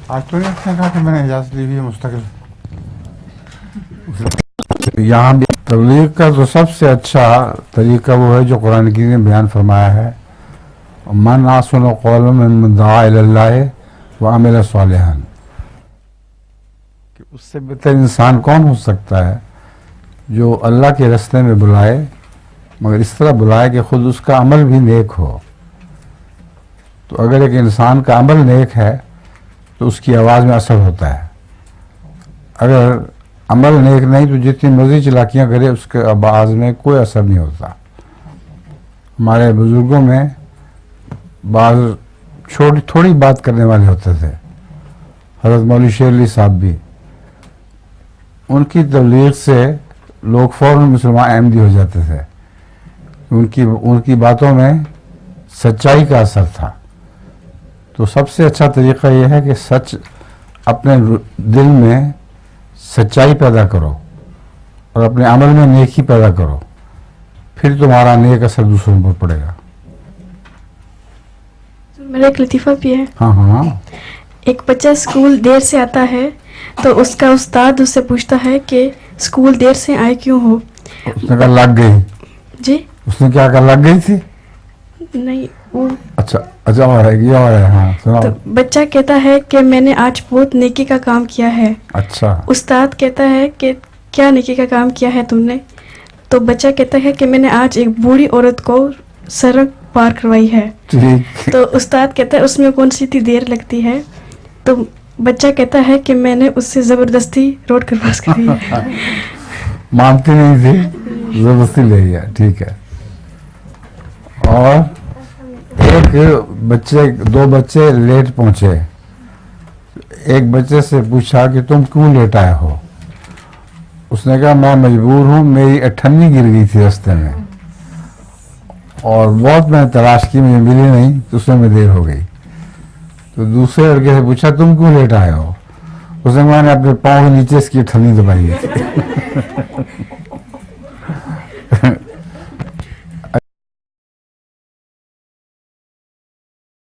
आज तो नहीं उसने कहा कि मैंने इजाज़त ली हुई है मुस्तकिल। यहाँ भी तबलीग का तो सबसे अच्छा तरीका वो है जो कुरान की ने बयान फरमाया है, मन आसन कौलन मिम्मन दआ इलल्लाह व अमिल सालिहान, कि उससे बेहतर इंसान कौन हो सकता है जो अल्लाह के रास्ते में बुलाए मगर इस तरह बुलाए कि खुद उसका अमल भी नेक हो। तो अगर एक इंसान का अमल नेक है तो उसकी आवाज़ में असर होता है, अगर अमल नेक नहीं तो जितनी मर्जी चलाकियाँ करे उसके आवाज़ में कोई असर नहीं होता। हमारे बुजुर्गों में बाज़ थोड़ी बात करने वाले होते थे, हज़रत मौलवी शेर अली साहब भी, उनकी तबलीग से लोग फ़ौरन मुसलमान अहमदी हो जाते थे। उनकी बातों में सच्चाई का असर था। तो सबसे अच्छा तरीक़ा यह है कि सच अपने दिल में सच्चाई पैदा करो और अपने अमल में नेकी पैदा करो, फिर तुम्हारा नेक असर दूसरों पर पड़ेगा। मेरा एक लतीफ़ा भी है। हाँ हाँ। एक बच्चा स्कूल देर से आता है तो उसका उस्ताद उससे पूछता है कि स्कूल देर से आए क्यों हो। उसने कहा लग गई। जी उसने क्या कहा, लग गई थी? नहीं, वो अच्छा और है ये और है। हाँ सुनाओ। तो बच्चा कहता है कि मैंने आज बहुत नेकी का काम किया है। अच्छा। उस्ताद कहता है कि क्या नेकी का काम किया है तुमने? तो बच्चा कहता है कि मैंने आज एक बूढ़ी औरत को सड़क पार करवाई है। ठीक। तो उस्ताद कहता है उसमें कौन सी इतनी देर लगती है? तो बच्चा कहता है कि मैंने उससे ज़बरदस्ती रोड क्रॉस करी है। मानती नहीं थी, जबरदस्ती ले गया। ठीक है। और दो बच्चे लेट पहुंचे। एक बच्चे से पूछा कि तुम क्यों लेट आए हो? उसने कहा मैं मजबूर हूँ, मेरी अठन्नी गिर गई थी रास्ते में और बहुत मैंने तलाश की, मुझे मिली नहीं तो उसमें में देर हो गई। तो दूसरे लड़के से पूछा तुम क्यों लेट आए हो? उसने मैंने अपने पाँव के नीचे इसकी अठन्नी दबाई थी।